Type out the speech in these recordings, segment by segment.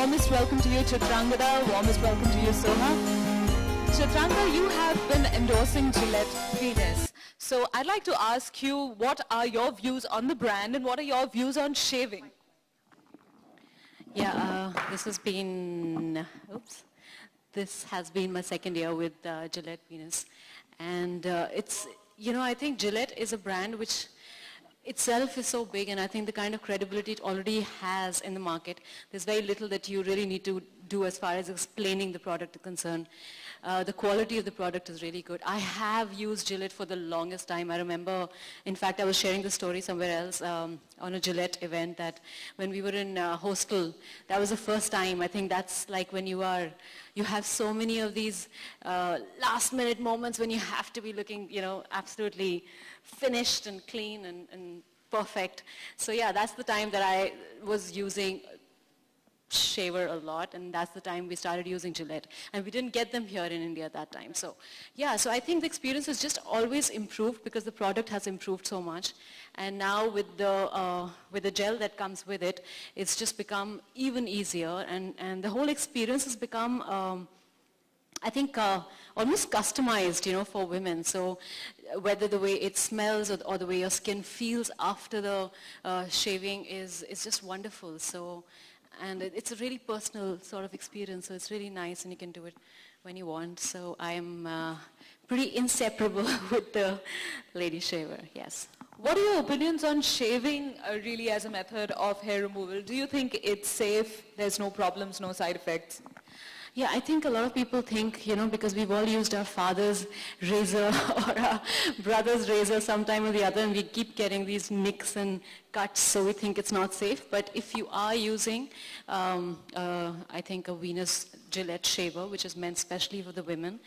warmest welcome to you, Chitrangada. Warmest welcome to you, Soha. Chitrangada, you have been endorsing Gillette Venus. So I'd like to ask you, what are your views on the brand and what are your views on shaving? Yeah, this has been my second year with Gillette Venus. And I think Gillette is a brand which itself is so big, and I think the kind of credibility it already has in the market, there's very little that you really need to do as far as explaining the product is concerned. The quality of the product is really good. I have used Gillette for the longest time. I remember, in fact, I was sharing the story somewhere else on a Gillette event that when we were in hostel, that was the first time. I think that's like when you have so many of these last minute moments when you have to be looking, absolutely finished and clean and perfect. So yeah, that's the time that I was using shaver a lot, and that's the time we started using Gillette, and we didn't get them here in India at that time. So yeah, so I think the experience has just always improved because the product has improved so much, and now with the gel that comes with it, it's just become even easier, and the whole experience has become I think almost customized, for women. So whether the way it smells or the way your skin feels after the shaving is just wonderful. So. And it's a really personal sort of experience, so it's really nice, and you can do it when you want. So I'm pretty inseparable with the lady shaver, yes. What are your opinions on shaving really as a method of hair removal? Do you think it's safe, there's no problems, no side effects? Yeah, I think a lot of people think, because we've all used our father's razor or our brother's razor sometime or the other, and we keep getting these nicks and cuts, so we think it's not safe. But if you are using, I think, a Venus Gillette shaver, which is meant specially for the women,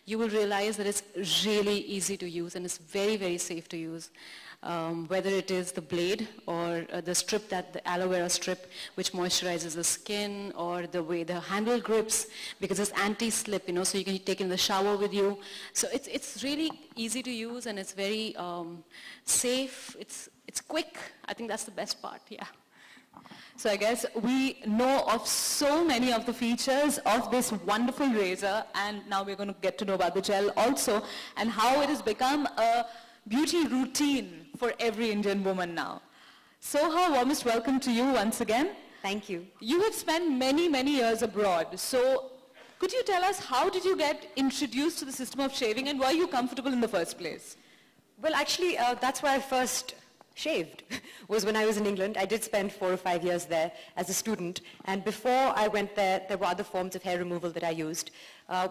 you will realize that it's really easy to use and it's very, very safe to use. Whether it is the blade or the strip, the aloe vera strip, which moisturizes the skin, or the way the handle grips, because it's anti-slip, so you can take it in the shower with you. So it's really easy to use, and it's very safe. It's quick. I think that's the best part, yeah. So I guess we know of so many of the features of this wonderful razor, and now we're going to get to know about the gel also, and how it has become a beauty routine for every Indian woman now. Soha, warmest welcome to you once again. Thank you. You have spent many, many years abroad. So could you tell us, how did you get introduced to the system of shaving, and were you comfortable in the first place? Well, actually, that's where I first shaved, was when I was in England. I did spend 4 or 5 years there as a student, and before I went there, there were other forms of hair removal that I used.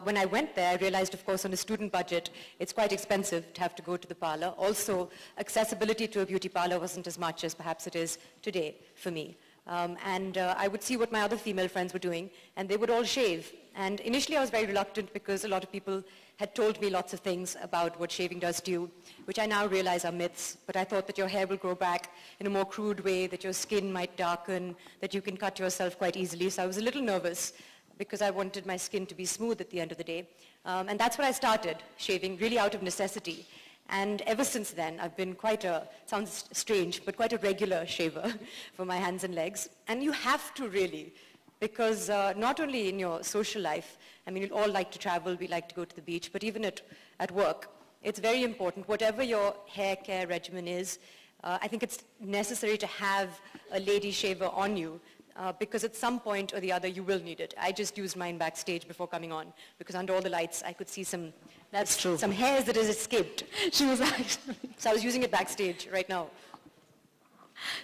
When I went there, I realized, of course, on a student budget, it's quite expensive to have to go to the parlor. Also, accessibility to a beauty parlor wasn't as much as perhaps it is today for me. I would see what my other female friends were doing, and they would all shave. And initially I was very reluctant because a lot of people had told me lots of things about what shaving does to you, which I now realize are myths. But I thought that your hair will grow back in a more crude way, that your skin might darken, that you can cut yourself quite easily. So I was a little nervous because I wanted my skin to be smooth at the end of the day. And that's when I started shaving, really out of necessity. And ever since then, I've been sounds strange, but quite a regular shaver for my hands and legs. And you have to really, because not only in your social life, I mean, you all like to travel, we like to go to the beach, but even at work, it's very important. Whatever your hair care regimen is, I think it's necessary to have a lady shaver on you, because at some point or the other you will need it. I just used mine backstage before coming on, because under all the lights I could see some hairs that has escaped. She was actually... So I was using it backstage right now.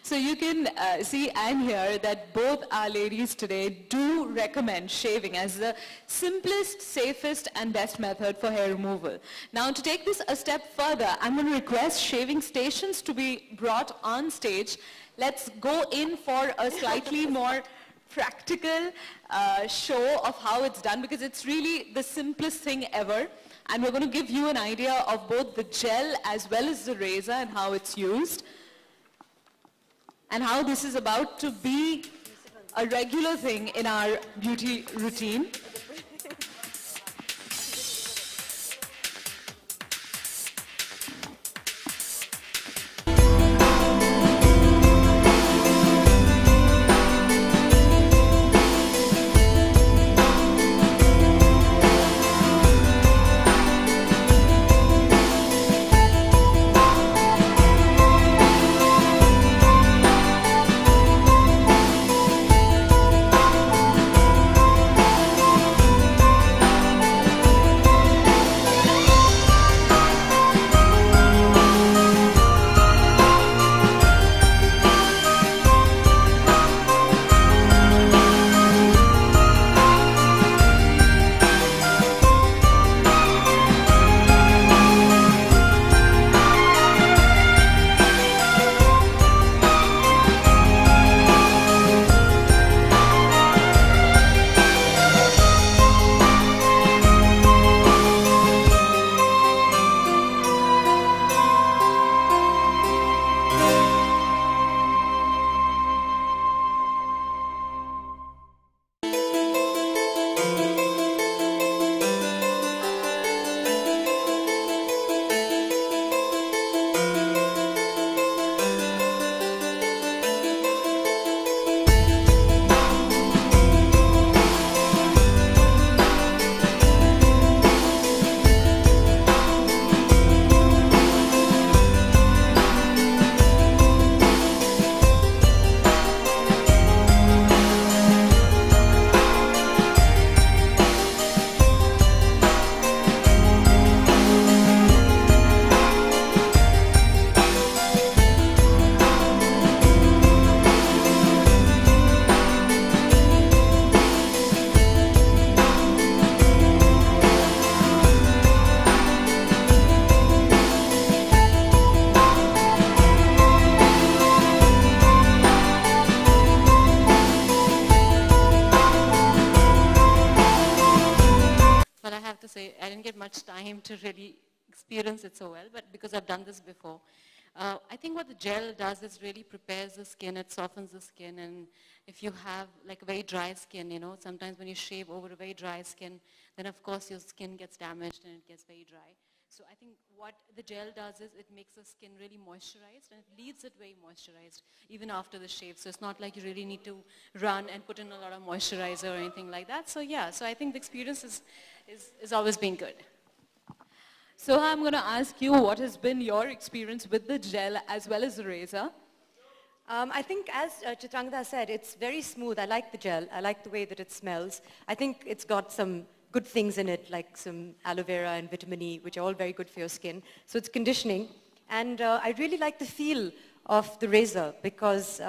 So you can see and hear that both our ladies today do recommend shaving as the simplest, safest and best method for hair removal. Now, to take this a step further, I'm going to request shaving stations to be brought on stage. Let's go in for a slightly more practical show of how it's done, because it's really the simplest thing ever. And we're going to give you an idea of both the gel as well as the razor and how it's used, and how this is about to be a regular thing in our beauty routine. much time to really experience it so well, but because I've done this before. I think what the gel does is really prepares the skin, it softens the skin, and if you have like a very dry skin, you know, sometimes when you shave over a very dry skin, then of course your skin gets damaged and it gets very dry. So I think what the gel does is it makes the skin really moisturized and it leaves it very moisturized even after the shave. So it's not like you really need to run and put in a lot of moisturizer or anything like that. So yeah, so I think the experience is always been good. So I'm going to ask you, what has been your experience with the gel as well as the razor? I think, as Chitrangada said, it's very smooth. I like the gel. I like the way that it smells. I think it's got some good things in it, like some aloe vera and vitamin E, which are all very good for your skin. So it's conditioning. And I really like the feel of the razor because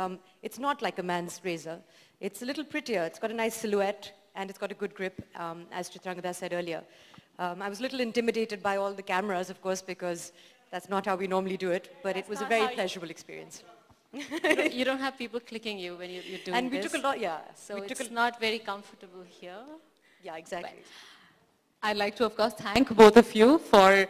it's not like a man's razor. It's a little prettier. It's got a nice silhouette and it's got a good grip, as Chitrangada said earlier. I was a little intimidated by all the cameras, of course, because that's not how we normally do it, but it was a very pleasurable experience. You don't have people clicking you when you're doing this. And we took a lot, yeah. So it's not very comfortable here. Yeah, exactly. I'd like to, of course, thank both of you for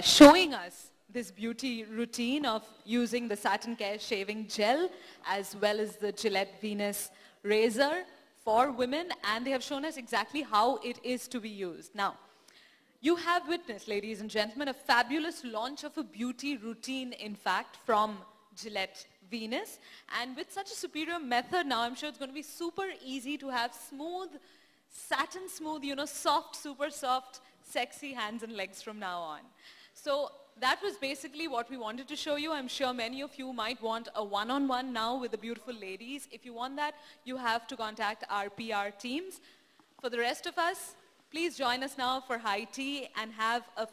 showing us this beauty routine of using the Satin Care shaving gel as well as the Gillette Venus razor for women, and they have shown us exactly how it is to be used. Now, you have witnessed, ladies and gentlemen, a fabulous launch of a beauty routine, in fact, from Gillette Venus. And with such a superior method now, I'm sure it's going to be super easy to have smooth, satin smooth, you know, soft, super soft, sexy hands and legs from now on. So that was basically what we wanted to show you. I'm sure many of you might want a one-on-one now with the beautiful ladies. If you want that, you have to contact our PR teams. For the rest of us, please join us now for high tea and have a